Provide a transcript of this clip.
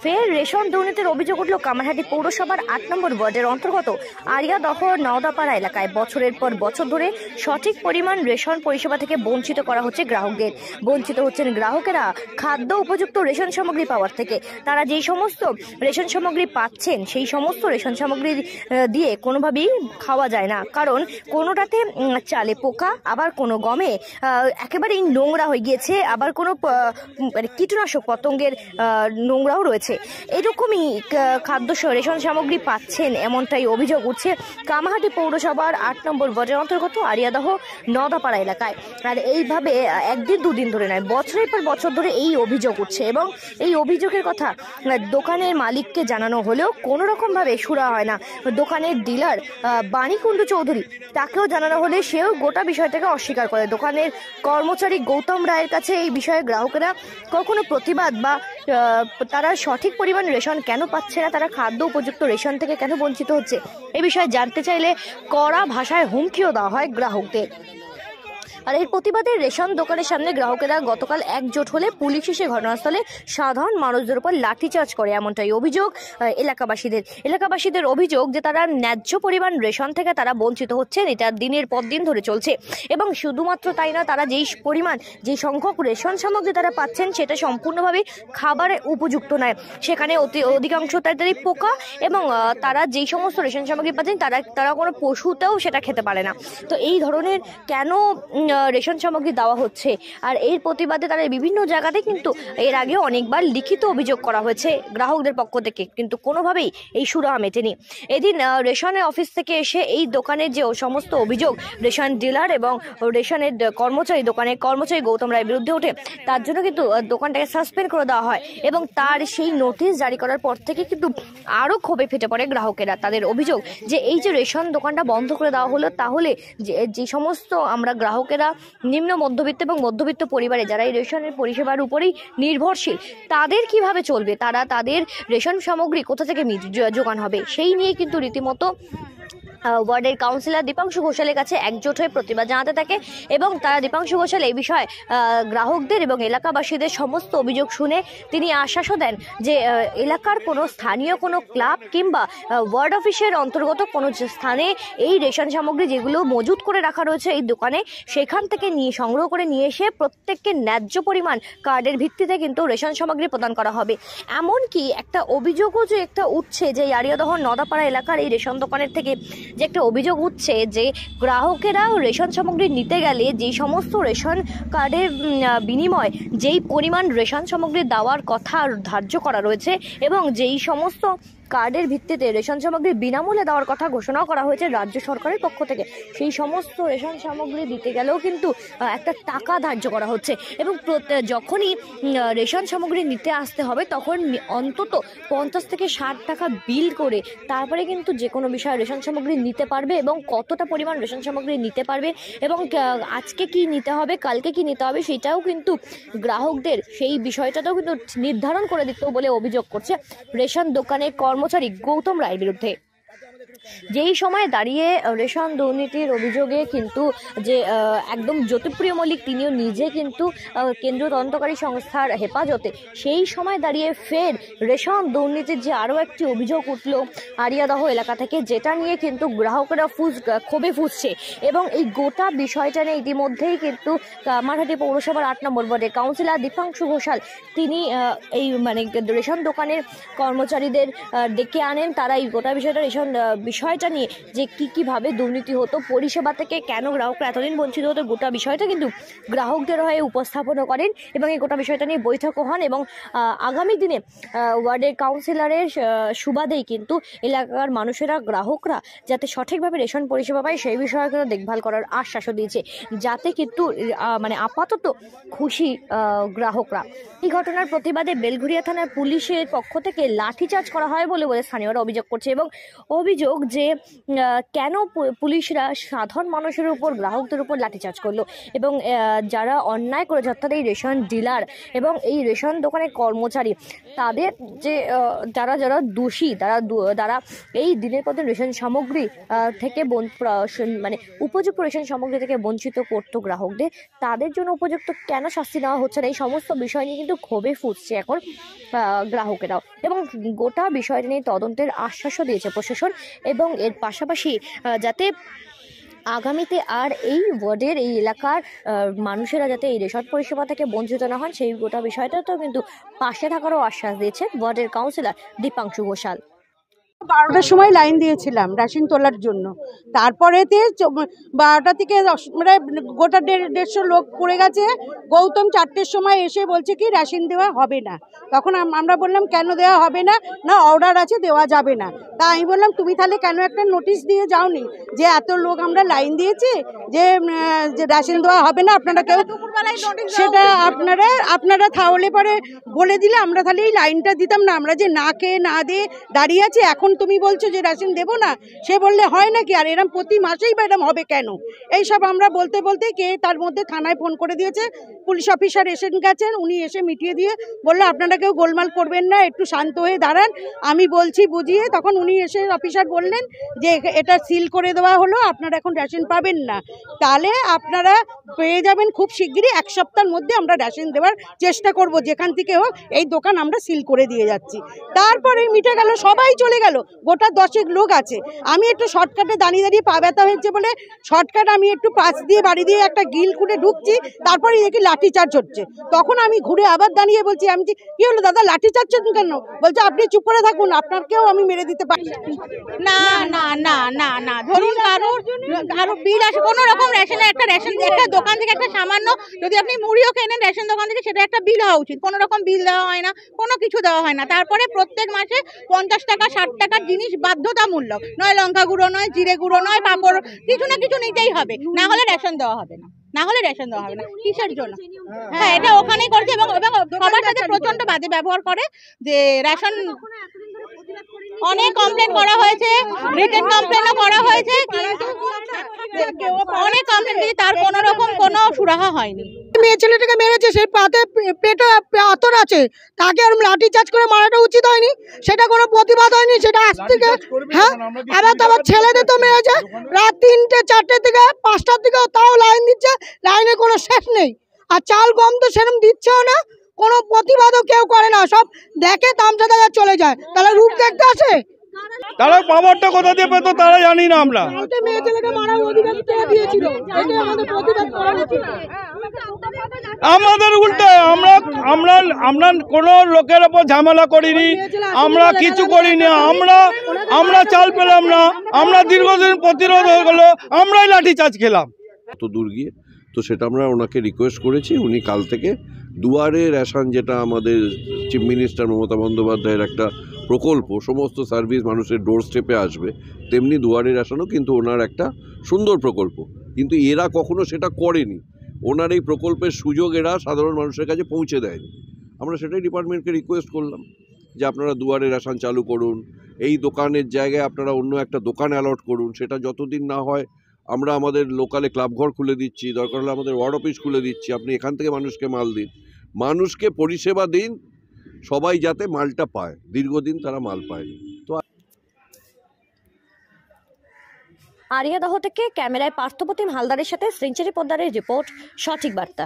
ফের রেশন দুর্নীতির অভিযোগ উঠল কামারহাটি পৌরসভার ৮ নম্বর ওয়ার্ডের অন্তর্গত আরিয়াদহ নওদাপাড়া এলাকায়। বছরের পর বছর ধরে সঠিক পরিমাণ রেশন পরিষেবা থেকে বঞ্চিত করা হচ্ছে গ্রাহকদের। বঞ্চিত হচ্ছেন গ্রাহকেরা খাদ্য উপযুক্ত রেশন সামগ্রী পাওয়ার থেকে। তারা যেই সমস্ত রেশন সামগ্রী পাচ্ছেন সেই সমস্ত রেশন সামগ্রী দিয়ে কোনোভাবেই খাওয়া যায় না, কারণ কোনোটাতে চালে পোকা, আবার কোনো গমে একেবারেই নোংরা হয়ে গিয়েছে, আবার কোনো কীটনাশক পতঙ্গের নোংরাও রয়েছে। এরকমই খাদ্য রেশন সামগ্রী পাচ্ছেন এমনটাই অভিযোগ উঠছে কামারহাটি পৌরসভার ৮ নম্বর ওয়ার্ডের অন্তর্গত আরিয়াদহ নওদাপাড়া এলাকায়। আর এইভাবে একদিন দুদিন ধরে নয়, বছরের পর বছর ধরে এই অভিযোগ উঠছে এবং এই অভিযোগের কথা দোকানের মালিককে জানানো হলেও কোনো রকমভাবে সুরা হয় না। দোকানের ডিলার বাণীকুণ্ড চৌধুরী, তাকেও জানানো হলে সেও গোটা বিষয়টাকে অস্বীকার করে। দোকানের কর্মচারী গৌতম রায়ের কাছে এই বিষয়ে গ্রাহকেরা কখনো প্রতিবাদ বা তারা সঠিক পরিমাণ রেশন কেন পাচ্ছে না, তারা খাদ্য উপযুক্ত রেশন থেকে কেন বঞ্চিত হচ্ছে, এ বিষয়ে জানতে চাইলে কড়া ভাষায় হুমকিও দেওয়া হয় গ্রাহকদের। আর এর প্রতিবাদে রেশন দোকানের সামনে গ্রাহকেরা গতকাল একজোট হলে পুলিশ এসে ঘটনাস্থলে সাধারণ মানুষদের উপর লাঠিচার্জ করে, এমনটাই অভিযোগ এলাকাবাসীদের অভিযোগ যে তারা ন্যায্য পরিমাণ রেশন থেকে তারা বঞ্চিত হচ্ছেন। এটা দিনের পর দিন ধরে চলছে এবং শুধুমাত্র তাই না, তারা যে সংখ্যক রেশন সামগ্রী তারা পাচ্ছেন সেটা সম্পূর্ণভাবে খাবারের উপযুক্ত নয়। সেখানে অধিকাংশ তাদের পোকা এবং তারা যেই সমস্ত রেশন সামগ্রী পাচ্ছেন তারা কোনো পশুতেও সেটা খেতে পারে না। তো এই ধরনের কেন রেশন সামগ্রী দেওয়া হচ্ছে, আর এর প্রতিবাদে তারা বিভিন্ন জায়গাতে কিন্তু এর আগেও অনেকবার লিখিত অভিযোগ করা হয়েছে গ্রাহকদের পক্ষ থেকে, কিন্তু কোনোভাবেই এই সুরাহা মেটেনি। এদিন রেশনের অফিস থেকে এসে এই দোকানের যে সমস্ত অভিযোগ রেশন ডিলার এবং রেশনের দোকানের কর্মচারী গৌতম রায়ের বিরুদ্ধে ওঠে, তার জন্য কিন্তু দোকানটাকে সাসপেন্ড করে দেওয়া হয় এবং তার সেই নোটিশ জারি করার পর থেকে কিন্তু আরও ক্ষোভে ফেটে পড়ে গ্রাহকেরা। তাদের অভিযোগ যে এই যে রেশন দোকানটা বন্ধ করে দেওয়া হলো, তাহলে যে সমস্ত আমরা গ্রাহকেরা নিম্ন মধ্যবিত্ত এবং মধ্যবিত্ত পরিবারে যারা এই রেশনের পরিষেবার উপরেই নির্ভরশীল, তাদের কিভাবে চলবে, তারা তাদের রেশন সামগ্রী কোথা থেকে যোগান হবে, সেই নিয়ে কিন্তু রীতিমতো ওয়ার্ডের কাউন্সিলর দীপাংশু ঘোষালের কাছে একজোট হয়ে প্রতিবাদ জানাতে থাকে এবং তারা দীপাংশু ঘোষাল এই বিষয়ে গ্রাহকদের এবং এলাকাবাসীদের সমস্ত অভিযোগ শুনে তিনি আশ্বাসও দেন যে এলাকার কোনো স্থানীয় কোনো ক্লাব কিংবা ওয়ার্ড অফিসের অন্তর্গত কোনো স্থানে এই রেশন সামগ্রী যেগুলো মজুত করে রাখা রয়েছে এই দোকানে, সেখান থেকে সংগ্রহ করে নিয়ে এসে প্রত্যেককে ন্যায্য পরিমাণ কার্ডের ভিত্তিতে কিন্তু রেশন সামগ্রী প্রদান করা হবে। এমনকি একটা অভিযোগও যে একটা উঠছে যে আরিয়াদহ নওদাপাড়া এলাকার এই রেশন দোকানের থেকে যে একটা অভিযোগ উঠছে যে গ্রাহকেরা রেশন সামগ্রী নিতে গেলে যে সমস্ত রেশন কার্ডের বিনিময় যেই পরিমাণ রেশন সামগ্রী দেওয়ার কথা ধার্য করা রয়েছে এবং যেই সমস্ত কার্ডের ভিত্তিতে রেশন সামগ্রী বিনামূল্যে দেওয়ার কথা ঘোষণাও করা হয়েছে রাজ্য সরকারের পক্ষ থেকে, সেই সমস্ত রেশন সামগ্রী দিতে গেলেও কিন্তু একটা টাকা ধার্য করা হচ্ছে এবং যখনই রেশন সামগ্রী নিতে আসতে হবে তখন অন্তত 50 থেকে 60 টাকা বিল করে তারপরে কিন্তু যে কোনো বিষয়ে রেশন সামগ্রী নিতে পারবে এবং কতটা পরিমাণ রেশন সামগ্রী নিতে পারবে এবং আজকে কি নিতে হবে কালকে কি নিতে হবে সেটাও কিন্তু গ্রাহকদের সেই বিষয়টাতেও কিন্তু নির্ধারণ করে দিত বলে অভিযোগ করছে রেশন দোকানের কর্মচারী গৌতম রায়ের বিরুদ্ধে। যেই সময় দাঁড়িয়ে রেশন দুর্নীতির অভিযোগে কিন্তু যে একদম জ্যোতিপ্রিয় মল্লিক তিনিও নিজে কিন্তু কেন্দ্রীয় তদন্তকারী সংস্থার হেফাজতে, সেই সময় দাঁড়িয়ে ফের রেশন দুর্নীতির যে আরও একটি অভিযোগ উঠল আরিয়াদহ এলাকা থেকে, যেটা নিয়ে কিন্তু গ্রাহকেরা ক্ষোভে ফুঁসছে এবং এই গোটা বিষয়টা নিয়ে ইতিমধ্যেই কিন্তু কামারহাটি পৌরসভার ৮ নম্বর ওয়ার্ডের কাউন্সিলর দীপাংশু ঘোষাল তিনি এই রেশন দোকানের কর্মচারীদের ডেকে আনেন। তারা এই গোটা বিষয়টা নিয়ে যে কিভাবে দুর্নীতি হতো, পরিষেবা থেকে কেন গ্রাহকরা এতদিন বঞ্চিত হতো, গোটা বিষয়টা কিন্তু গ্রাহকদের হয়ে উপস্থাপনও করেন এবং এই গোটা বিষয়টা নিয়ে বৈঠকও হন এবং আগামী দিনে ওয়ার্ডের কাউন্সিলরের সুবাদেই কিন্তু এলাকার মানুষেরা গ্রাহকরা যাতে সঠিকভাবে রেশন পরিষেবা পায় সেই বিষয়ে কিন্তু দেখভাল করার আশ্বাসও দিয়েছে, যাতে কিন্তু আপাতত খুশি গ্রাহকরা। এই ঘটনার প্রতিবাদে বেলঘরিয়া থানার পুলিশের পক্ষ থেকে লাঠিচার্জ করা হয় বলে স্থানীয়রা অভিযোগ করছে এবং অভিযোগ যে কেন পুলিশরা সাধারণ মানুষের উপর, গ্রাহকদের উপর লাঠিচার্জ করলো এবং যারা অন্যায় করেছে অর্থাৎ এই রেশন ডিলার এবং এই রেশন দোকানের কর্মচারী, তাদের যে যারা যারা দোষী, তারা এই দিনের পর দিন রেশন সামগ্রী থেকে মানে উপযুক্ত রেশন সামগ্রী থেকে বঞ্চিত করতো গ্রাহকদের, তাদের জন্য উপযুক্ত কেন শাস্তি নেওয়া হচ্ছে না, এই সমস্ত বিষয় নিয়ে কিন্তু ক্ষোভে ফুটছে এখন গ্রাহকেরাও। এবং গোটা বিষয়টি নিয়ে তদন্তের আশ্বাসও দিয়েছে প্রশাসন এবং এর পাশাপাশি যাতে আগামীতে আর এই ওয়ার্ডের, এই এলাকার মানুষেরা যাতে এই রেশন পরিষেবা থেকে বঞ্চিত না হন, সেই গোটা বিষয়টাতেও কিন্তু পাশে থাকারও আশ্বাস দিয়েছেন ওয়ার্ডের কাউন্সিলর দীপাংশু ঘোষাল। 12টার সময় লাইন দিয়েছিলাম রেশন তোলার জন্য, তারপরেতে 12টা থেকে মানে গোটা 150 লোক পড়ে গেছে। গৌতম 4টের সময় এসে বলছে কি রেশন দেওয়া হবে না। তখন আমরা বললাম কেন দেওয়া হবে না, না অর্ডার আছে দেওয়া যাবে না। তা আমি বললাম তুমি তাহলে কেন একটা নোটিশ দিয়ে যাওনি যে এত লোক আমরা লাইন দিয়েছি যে রেশন দেওয়া হবে না, আপনারা কেউ সেটা আপনারা তাহলে পরে বলে দিলে আমরা তাহলে এই লাইনটা দিতাম না। আমরা যে না খেয়ে না দিয়ে দাঁড়িয়ে আছি, এখন তুমি বলছো যে রেশন দেবো না, সে বললে হয় নাকি? আর এরম প্রতি মাসেই বা এরম হবে কেন? এইসব আমরা বলতে বলতে কে তার মধ্যে থানায় ফোন করে দিয়েছে, পুলিশ অফিসার এসে গেছেন, উনি এসে মিটিয়ে দিয়ে বললো আপনারা কেউ গোলমাল করবেন না, একটু শান্ত হয়ে দাঁড়ান, আমি বলছি বুঝিয়ে। তখন উনি এসে অফিসার বললেন যে এটা সিল করে দেওয়া হলো, আপনারা এখন রেশন পাবেন না, তাহলে আপনারা পেয়ে যাবেন খুব শিগগিরই, 1 সপ্তাহের মধ্যে আমরা রেশন দেওয়ার চেষ্টা করব, যেখান থেকে হোক এই দোকান আমরা সিল করে দিয়ে যাচ্ছি। তারপরে মিটে গেল, সবাই চলে গেল, গোটা 10 লোক আছে। আমি একটু শর্টকাটে দাঁড়িয়ে পা ব্যথা হয়েছে বলে শর্টকাট আমি একটু পাশ দিয়ে বাড়ি দিয়ে একটা গিল খুলে ঢুকছি, তারপরে দেখি লাঠিচার্জ হচ্ছে। তখন আমি ঘুরে আবার দাঁড়িয়ে বলছি, আমি কি হলো দাদা লাঠিচার্জ কেন? বলছে আপনি চুপ করে থাকুন, আপনাকেও আমি মেরে দিতে পারি। না না না না না ধরুন কারো বিল আসে কোনো রকম রেশনের একটা দোকান থেকে একটা সামান্য যদি আপনি মুড়িও কেনেন রেশন দোকান থেকে, সেটা একটা বিল হওয়া উচিত। কোনো রকম বিল দেওয়া হয় না, কোনো কিছু দেওয়া হয় না। তারপরে প্রত্যেক মাসে 50 টাকা 60 টাকার জিনিস বাধ্যতামূলক, নয় লঙ্কা গুঁড়ো নয়, জিরে গুঁড়ো নয়, পাঁপড়, কিছু না কিছু নিতেই হবে, না হলে রেশন দেওয়া হবে না। কিসের জন্য? হ্যাঁ, এটা ওখানেই করছে এবং সবার সাথে প্রচন্ড বাজে ব্যবহার করে। যে রেশন অনেক কমপ্লেন করা হয়েছে, রিটেন কমপ্লেনও করা হয়েছে, অনেক কমপ্লেন দিয়ে তার কোনো রকম কোনো সুরাহা হয়নি। মেয়ে ছেলেটাকে মেরেছে, সে পাতে পেটে আতর আছে, তাকে আর লাঠি চার্জ করে মারাটা উচিত হয়নি, সেটা কোনো প্রতিবাদ হয়নি, সেটা আজ থেকে। হ্যাঁ, আবার ছেলেদের তো মেরেছে রাত 3টে 4টে থেকে 5টার দিকে, তাও লাইন দিচ্ছে, লাইনে কোনো শেষ নেই। আর চাল গম তো সেরকম দিচ্ছেও না, কোনো প্রতিবাদও কেউ করে না, সব দেখে তামসা দেখা চলে যায়। তাহলে রূপ দেখতে আসে, তারা পাওয়ারটা কোথা দিয়ে পেতো তারা জানি না। আমরা মেয়ে ছেলেকে মারার অধিকার দিয়েছিল, এটা আমাদের প্রতিবাদ করা উচিত। আমাদের উল্টে আমরা কোনো লোকের ওপর ঝামেলা করিনি, আমরা কিছু করিনি, আমরা চাল পেলাম না, আমরা দীর্ঘদিন প্রতিরোধ হয়ে গেল, আমরাই লাঠিচার্জ খেলাম। এত দূর গিয়ে তো সেটা আমরা ওনাকে রিকোয়েস্ট করেছি, উনি কাল থেকে দুয়ারে রেশন, যেটা আমাদের চিফ মিনিস্টার মমতা বন্দ্যোপাধ্যায়ের একটা প্রকল্প, সমস্ত সার্ভিস মানুষের ডোর স্টেপে আসবে, তেমনি দুয়ারে রেশনও কিন্তু ওনার একটা সুন্দর প্রকল্প, কিন্তু এরা কখনো সেটা করেনি। ওনার এই প্রকল্পের সুযোগ এরা সাধারণ মানুষের কাছে পৌঁছে দেয়নি। আমরা সেটাই ডিপার্টমেন্টকে রিকোয়েস্ট করলাম যে আপনারা দুয়ারে রেশন চালু করুন, এই দোকানের জায়গায় আপনারা অন্য একটা দোকান অ্যালট করুন। সেটা যতদিন না হয় আমরা আমাদের লোকালে ক্লাবঘর খুলে দিচ্ছি, দরকার হলে আমাদের ওয়ার্ড অফিস খুলে দিচ্ছি, আপনি এখান থেকে মানুষকে মাল দিন, মানুষকে পরিষেবা দিন, সবাই যাতে মালটা পায়। দীর্ঘদিন তারা মাল পায়নি। তো আরিয়াদহ থেকে ক্যামেরায় পার্থপ্রতিম হালদারের সাথে সেঞ্চুরি পোদ্দারের রিপোর্ট, সঠিক বার্তা।